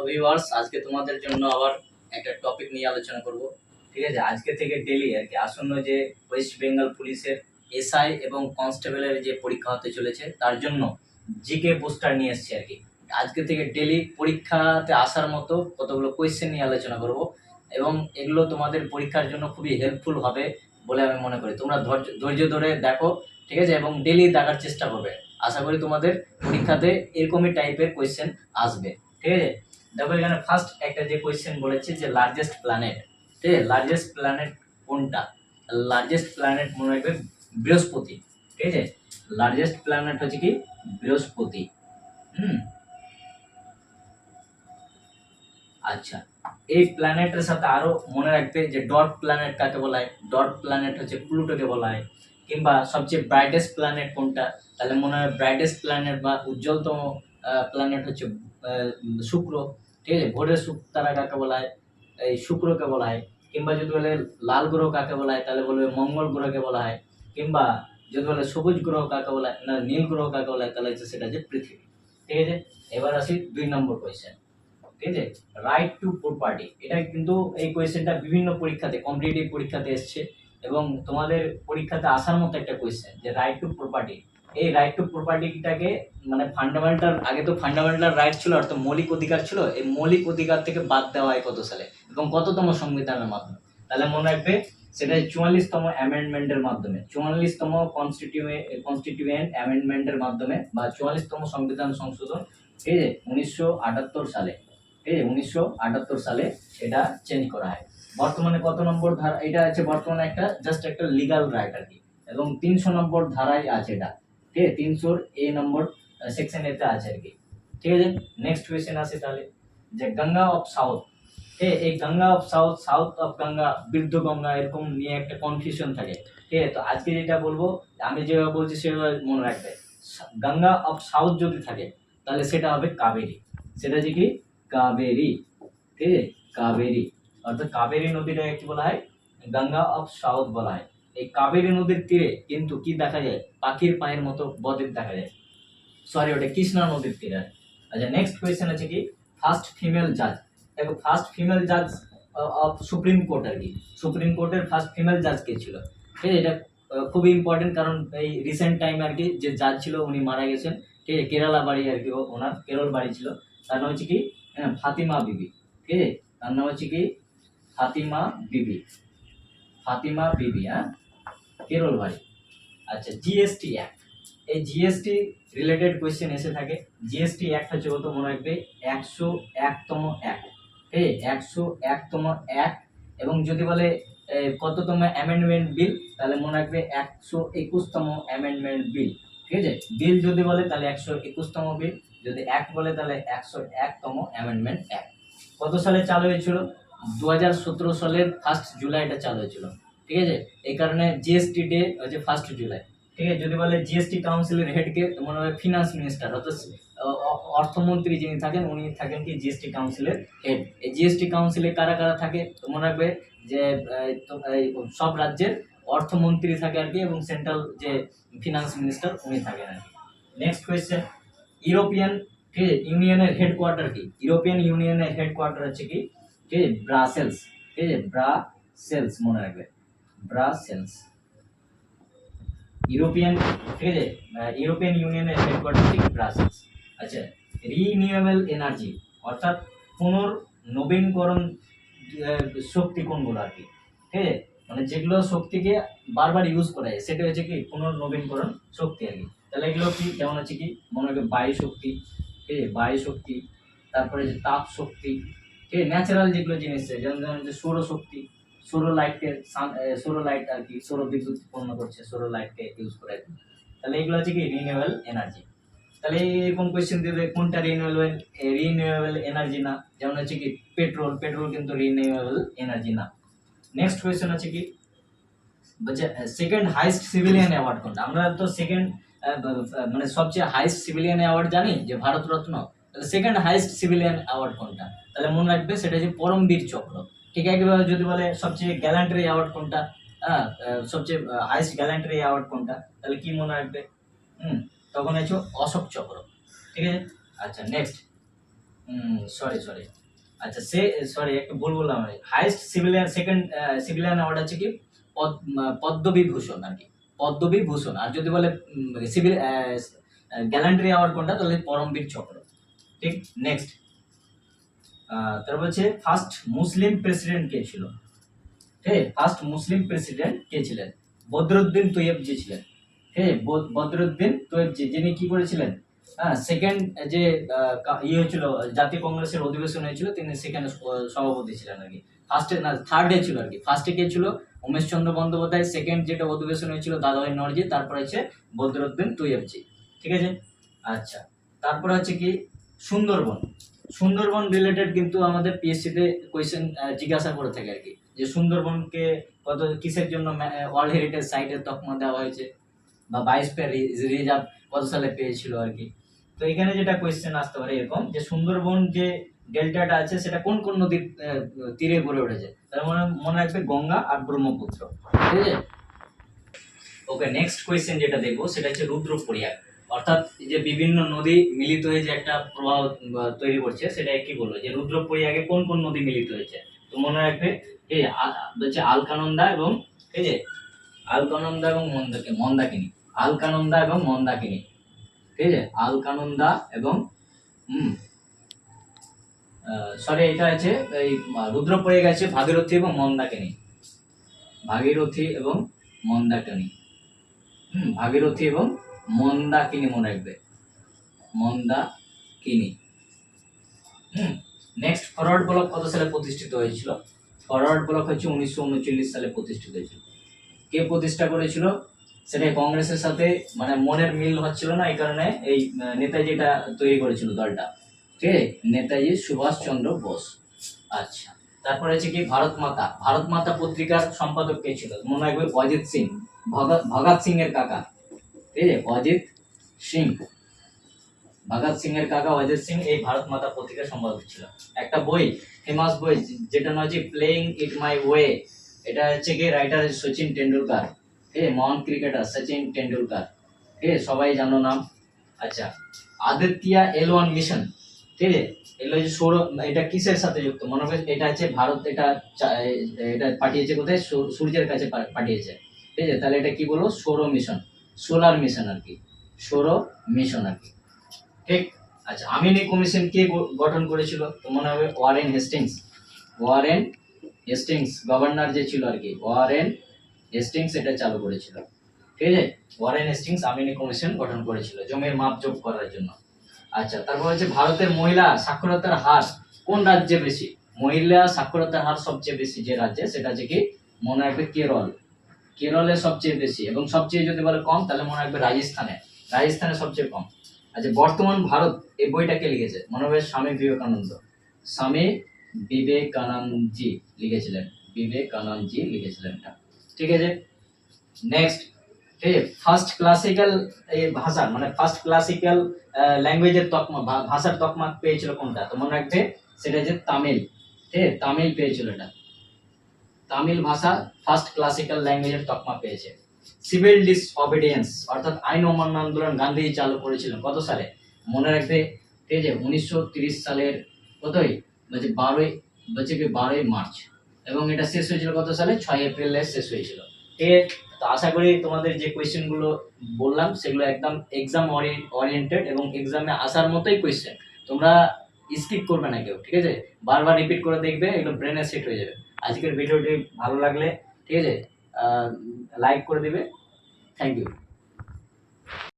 Viewers, আজকে তোমাদের জন্য আবার একটা টপিক নিয়ে আলোচনা করব। ঠিক আছে, আজকে থেকে ডেলি আর কি আসন্ন যে ওয়েস্ট বেঙ্গল পুলিশের এসআই এবং কনস্টেবলের যে পরীক্ষা হতে চলেছে তার জন্য জিকে বুস্টার নিয়ে এসেছি আর কি। আজকে থেকে ডেলি পরীক্ষাতে আসার মতো কতগুলো কোয়েশ্চেন নিয়ে আলোচনা করব এবং এগুলো তোমাদের পরীক্ষার জন্য খুবই হেল্পফুল হবে বলে আমি মনে করি। তোমরা ধৈর্য ধরে দেখো, ঠিক আছে, এবং ডেলি দেখার চেষ্টা করবে। আশা করি তোমাদের পরীক্ষাতে এরকমই টাইপের কোয়েশ্চেন আসবে। ঠিক আছে, দেখো এখানে ফার্স্ট একটা যে কোয়েশ্চেন বলেছে যে লার্জেস্ট প্ল্যানেট, ঠিক আছে, লার্জেস্ট প্ল্যানেট কোনটা? লার্জেস্ট প্ল্যানেট মনে রাখবে বৃহস্পতি। ঠিক আছে, লার্জেস্ট প্ল্যানেট হচ্ছে কি বৃহস্পতি। আচ্ছা, এই প্ল্যানেটের সাথে আরো মনে রাখবে যে ডট প্ল্যানেট কাকে বলা হয়। ডট প্ল্যানেট হচ্ছে প্লুটোকে বলা হয়। কিংবা সবচেয়ে ব্রাইটেস্ট প্ল্যানেট কোনটা? তাহলে মনে হয় ব্রাইটেস্ট প্ল্যানেট বা উজ্জ্বলতম প্ল্যানেট হচ্ছে শুক্র। ঠিক আছে, ভোরের তারা কাকে বলা হয়? এই শুক্রকে বলা হয়। কিংবা যদি বলে লাল গ্রহ কাকে বলা হয়, তাহলে বলবে মঙ্গল গ্রহকে বলা হয়। কিংবা যদি বলে সবুজ গ্রহ কাকে বলা হয়, না নীল গ্রহ কাকে বলা হয়, তাহলে হচ্ছে সেটা হচ্ছে পৃথিবী। ঠিক আছে, এবার আসি 2 নম্বর কোয়েশ্চেন। ঠিক আছে, রাইট টু প্রপার্টি, এটা কিন্তু এই কোয়েশ্চেনটা বিভিন্ন পরীক্ষাতে, কম্পিটিটিভ পরীক্ষাতে এসছে এবং তোমাদের পরীক্ষাতে আসার মতো একটা কোয়েশ্চেন যে রাইট টু প্রপার্টি। এই রাইট টু প্রপার্টিটাকে মানে ফান্ডামেন্টাল, আগে তো ফান্ডামেন্টাল রাইট ছিল অর্থাৎ মৌলিক অধিকার ছিল, এই মৌলিক অধিকার থেকে বাদ দেওয়া হয় কত সালে এবং কততম সংবিধানের মাধ্যমে? তাহলে মনে রাখবে সেটা 44তম অ্যামেন্ডমেন্টের মাধ্যমে, 44তম কনস্টিটিউয়েন্ট অ্যামেন্ডমেন্টের মাধ্যমে বা 44তম সংবিধান সংশোধন, ঠিক আছে, 1978 সালে। ঠিক আছে, 1978 সালে এটা চেঞ্জ করা হয়। বর্তমানে কত নম্বর ধারা? এটা আছে বর্তমানে একটা জাস্ট একটা লিগাল রাইট আর কি, এবং 300 নম্বর ধারায় আছে এটা। ঠিক আছে, 300 এ নম্বর সেকশন এতে আছে আর কি। ঠিক আছে, নেক্সট কোয়েশ্চেন আছে তাহলে যে গঙ্গা অফ সাউথ। এই Ganga of south, south of Ganga, Vriddha Ganga, এরকম নিয়ে একটা কনফিউশন থাকে। ঠিক আছে, তো আজকে যেটা বলবো আমি যেভাবে বলছি সেভাবে মনে রাখবে। গঙ্গা অফ সাউথ যদি থাকে তাহলে সেটা হবে কাবেরী। সেটা হচ্ছে কি কাবেরী। ঠিক আছে, কাবেরী, অর্থাৎ কাবেরী নদীটাকে কি বলা হয়? গঙ্গা অফ সাউথ বলা হয়। এই কাবেরী নদীর তীরে কিন্তু কি দেখা যায়? পাখির পায়ের মতো বদ্বীপ দেখা যায়। সরি, ওটা কৃষ্ণা নদীর তীরে। আচ্ছা, নেক্সট কোয়েশ্চেন আছে কি ফার্স্ট ফিমেল জাজ। দেখো ফার্স্ট ফিমেল জাজ অফ সুপ্রিম কোর্ট আর কি, সুপ্রিম কোর্টের ফার্স্ট ফিমেল জাজ কে ছিল? ঠিক আছে, এটা খুবই ইম্পর্টেন্ট কারণ এই রিসেন্ট টাইম আর কি যে জাজ ছিল উনি মারা গেছেন। ঠিক আছে, কেরালা বাড়ি আর কি, ওনার কেরল বাড়ি ছিল। তার নাম হচ্ছে কি ফাতিমা বিবি। ঠিক আছে, তার নাম হচ্ছে কি ফাতিমা বিবি। ফাতিমা বিবি, হ্যাঁ, কেরল বাড়ি। আচ্ছা, জিএসটি অ্যাক্ট, এই জিএসটি রিলেটেড কোয়েশ্চেন এসে থাকে। জিএসটি অ্যাক্ট হচ্ছে কত মনে রাখবে? 101তম অ্যাক্ট। এই 101তম অ্যাক্ট। এবং যদি বলে কততম অ্যামেন্ডমেন্ট বিল, তাহলে মনে রাখবে 121তম অ্যামেন্ডমেন্ট বিল। ঠিক আছে, বিল যদি বলে তাহলে 121তম বিল, যদি অ্যাক্ট বলে তাহলে 101তম অ্যামেন্ডমেন্ট অ্যাক্ট। কত সালে চালু হয়েছিল? 2017 সালের 1 জুলাই এটা চালু হয়েছিল। ঠিক আছে, এই কারণে জিএসটি ডে হচ্ছে 1 জুলাই। ঠিক আছে, যদি বলে জিএসটি কাউন্সিলের হেডকে মনে হয় ফিনান্স মিনিস্টার, অর্থাৎ অর্থমন্ত্রী যিনি থাকেন উনি থাকেন কি জিএসটি কাউন্সিলের হেড। এই জিএসটি কাউন্সিলে কারা কারা থাকে? মনে রাখবে যে সব রাজ্যের অর্থমন্ত্রী থাকে আর কি, এবং সেন্ট্রাল যে ফিনান্স মিনিস্টার উনি থাকেন আর কি। নেক্সট কোয়েশ্চেন, ইউরোপিয়ান, ঠিক আছে, ইউনিয়নের হেডকোয়ার্টার কি? ইউরোপিয়ান ইউনিয়নের হেডকোয়ার্টার হচ্ছে কি? ঠিক আছে, ব্রাসেলস। ঠিক আছে, ব্রাসেলস মনে রাখবে, ব্রাসেলস, ইউরোপিয়ান। ঠিক আছে, ইউরোপিয়ান ইউনিয়নের হেডকোয়ার্টার হচ্ছে ব্রাসেলস। আচ্ছা, রিনিউয়েবল এনার্জি অর্থাৎ পুনর্নবীনকরণ শক্তি কোনগুলো আর কি? ঠিক আছে, মানে যেগুলো শক্তিকে বারবার ইউজ করা যায় সেটা হচ্ছে কি পুনর্নবীনকরণ শক্তি আর কি। তাহলে এগুলো কি? যেমন হচ্ছে কি মনে রাখবে বায়ু শক্তি। ঠিক আছে, বায়ু শক্তি, তারপরে যে তাপ শক্তি। ঠিক আছে, ন্যাচারাল যেগুলো জিনিস যেমন যেমন যে সৌরশক্তি, সৌর লাইটকে, সৌর লাইট আর কি, সৌর বিদ্যুৎ উৎপন্ন করছে, সৌর লাইটকে ইউজ করে আর কি। তাহলে এগুলো হচ্ছে কি রিনিউয়েবল এনার্জি। তাহলে এরকম কোয়েশ্চেন দিবে কোনটা রিনিউয়েবল এনার্জি না? যেমন হচ্ছে কি পেট্রোল, পেট্রোল কিন্তু রিনিউয়েবল এনার্জি না। নেক্সট কোয়েশ্চেন হচ্ছে কি বলছে সেকেন্ড হাইস্ট সিভিলিয়ান অ্যাওয়ার্ড কোনটা? আমরা তো সেকেন্ড মানে সবচেয়ে হাইস্ট সিভিলিয়ান অ্যাওয়ার্ড জানি যে ভারতরত্ন। তাহলে সেকেন্ড হাইস্ট সিভিলিয়ান অ্যাওয়ার্ড কোনটা? তাহলে মনে রাখবে সেটা হচ্ছে পরমবীর চক্র। ঠিক একইভাবে যদি বলে সবচেয়ে গ্যালান্ট্রি অ্যাওয়ার্ড কোনটা, হ্যাঁ, সবচেয়ে হাইস্ট গ্যালান্ট্রি অ্যাওয়ার্ড কোনটা, তাহলে কি মনে রাখবে? তখন হচ্ছে অশোক চক্র। ঠিক আছে, আচ্ছা নেক্সট, সরি, আচ্ছা সরি একটু ভুল বললাম আমি। Highest civilian second civilian award হচ্ছে কি পদ্মবিভূষণ আর কি, পদ্মবিভূষণ। আর যদি বলে সিভিল গ্যালান্ট্রি অ্যাওয়ার্ড কোনটা, তাহলে পরমবীর চক্র। ঠিক, নেক্সট তারপর হচ্ছে ফার্স্ট মুসলিম প্রেসিডেন্ট কে ছিল? ঠিক, ফার্স্ট মুসলিম প্রেসিডেন্ট কে ছিলেন? বদরুদ্দিন তৈয়বজি ছিলেন। ঠিক, বদরুদ্দিন তৈয়বজি, যিনি কি করেছিলেন, হ্যাঁ সেকেন্ড যে ইয়ে হয়েছিল জাতীয় কংগ্রেসের অধিবেশন হয়েছিল, তিনি সেখানে সভাপতি ছিলেন আর কি। ফার্স্টে না থার্ডে ছিল আর কি। ফার্স্টে কে ছিল? উমেশচন্দ্র বন্দ্যোপাধ্যায়। সেকেন্ড যেটা অধিবেশন হয়েছিল দাদাভাই নওরোজি। তারপরে হচ্ছে বদরুদ্দিন তৈয়বজি। ঠিক আছে, আচ্ছা। তারপরে হচ্ছে কি সুন্দরবন। সুন্দরবন রিলেটেড কিন্তু আমাদের পিএসসি তে কোয়েশ্চেন জিজ্ঞাসা করে থাকে আর কি, যে সুন্দরবনকে কত কিসের জন্য ওয়ার্ল্ড হেরিটেজ সাইটের তকমা দেওয়া হয়েছে, বা বায়োস্ফিয়ার রিজার্ভ কত সালে পেয়েছিল আর কি। তো এখানে যেটা কোয়েশ্চেন আসতে পারে এরকম, যে সুন্দরবন যে ডেল্টাটা আছে সেটা কোন কোন নদীর তীরে গড়ে উঠেছে? তার মানে মনে রাখবে গঙ্গা আর ব্রহ্মপুত্র। ঠিক আছে, ওকে। নেক্সট কোয়েশ্চেন যেটা দেখবো সেটা হচ্ছে রুদ্রপ্রয়াগ। অর্থাৎ এই যে বিভিন্ন নদী মিলিত হয়ে যে একটা প্রবাহ তৈরি করছে, সেটা কি বলবো, যে রুদ্রপ্রয়াগে কোন কোন নদী মিলিত হয়েছে? তো মনে রাখবে এই হচ্ছে আলকানন্দা এবং এই যে আলকানন্দা এবং মন্দাকিনী। আলকানন্দা এবং মন্দাকিনী। ঠিক আছে, আলকানন্দা এবং সরি এটা আছে এই রুদ্রপ্রয়াগ আছে ভাগীরথী এবং মন্দাকিনী। ভাগীরথী এবং মন্দাকিনী। ভাগীরথী এবং মন্দাকিনী মনে রাখবে, মন্দাকিনী। নেক্সট ফরওয়ার্ড ব্লক কত সালে প্রতিষ্ঠিত হয়েছিল? ফরওয়ার্ড ব্লক হচ্ছে 1939 সালে প্রতিষ্ঠিত হয়েছিল। কে প্রতিষ্ঠা করেছিল? সেটা কংগ্রেসের সাথে মানে মনের মিল হচ্ছিল না, এই কারণে এই নেতাজি এটা তৈরি করেছিল দলটা। ঠিক আছে, নেতাজি সুভাষচন্দ্র বোস। আচ্ছা, তারপরে হচ্ছে কি ভারত মাতা। ভারত মাতা পত্রিকার সম্পাদক কে ছিল? মনে রাখবে অজিত সিং, ভগৎ সিং এর কাকা। ঠিক আছে, অজিত সিং, ভগৎ সিং এর কাকা অজিত সিং এই ভারত মাতা পত্রিকার সম্পাদক ছিল। একটা বই, ফেমাস বই, যেটা নয় যে প্লেইং ইট মাই ওয়ে, এটা হচ্ছে কি রাইটার সচিন টেন্ডুলকার। ঠিক আছে, মহান ক্রিকেটার সচিন টেন্ডুলকার। ঠিক আছে, সবাই জানো নাম। আচ্ছা, আদিত্যা L1 মিশন। ঠিক আছে, এগুলো হচ্ছে সৌর, এটা কিসের সাথে যুক্ত? মনে হবে এটা হচ্ছে ভারত, এটা পাঠিয়েছে কোথায়? সূর্যের কাছে পাঠিয়েছে। ঠিক আছে, তাহলে এটা কি বলবো? সৌর মিশন, সোলার মিশন আর কি, সৌর মিশন আর কি। ঠিক, আচ্ছা। আমিনি কমিশন কে গঠন করেছিল? তো মনে হবে Warren Hastings. Warren Hastings governor যে ছিল আর কি, ওয়ারেন হেস্টিংস এটা চালু করেছিল। ঠিক আছে, ওয়ারেন হেস্টিংস আমিনি কমিশন গঠন করেছিল জমির মাপজোক করার জন্য। আচ্ছা, তারপর হচ্ছে ভারতের মহিলা সাক্ষরতার হার কোন রাজ্যে বেশি? মহিলা সাক্ষরতার হার সবচেয়ে বেশি যে রাজ্যে, সেটা হচ্ছে কি মনে রাখবে কেরল। কেরলে সবচেয়ে বেশি, এবং সবচেয়ে যদি বলে কম তাহলে মনে রাখবে রাজস্থানে। রাজস্থানে সবচেয়ে কম। আচ্ছা, বর্তমান ভারত এই বইটা কে লিখেছে? মনে হবে স্বামী বিবেকানন্দ। স্বামী বিবেকানন্দজি লিখেছিলেন, বিবেকানন্দজি লিখেছিলেন এটা। ঠিক আছে, নেক্সট ফার্স্ট ক্লাসিক্যাল এই ভাষা মানে ফার্স্ট ক্লাসিক্যাল ল্যাঙ্গুয়েজের তকমা, ভাষার তকমা পেয়েছিল কোনটা? তো মনে রাখবে সেটা হচ্ছে তামিল। ঠিক আছে, তামিল পেয়েছিল এটা। তামিল ভাষা ফার্স্ট ক্লাসিক্যাল ল্যাঙ্গুয়েজের তকমা পেয়েছে। সিভিল ডিসঅবিডিয়েন্স অর্থাৎ আইন অমান্য আন্দোলন গান্ধীজি চালু করেছিলেন কত সালে? মনে রাখবে ঠিক আছে 1930 সালের কতই বলছে 12ই মার্চ, এবং এটা শেষ হয়েছিল কত সালে? 6 এপ্রিলে শেষ হয়েছিল। ঠিক আছে, তো আশা করি তোমাদের যে কোয়েশ্চেন গুলো বললাম সেগুলো একদম এক্সাম ওরিয়েন্টেড এবং এক্সামে আসার মতোই কোয়েশ্চেন। তোমরা স্কিপ করবে না কেউ। ঠিক আছে, বারবার রিপিট করে দেখবে, এগুলো ব্রেনে সেট হয়ে যাবে। আজকের ভিডিওটি ভালো লাগলে ঠিক আছে লাইক করে দিবে। Thank you.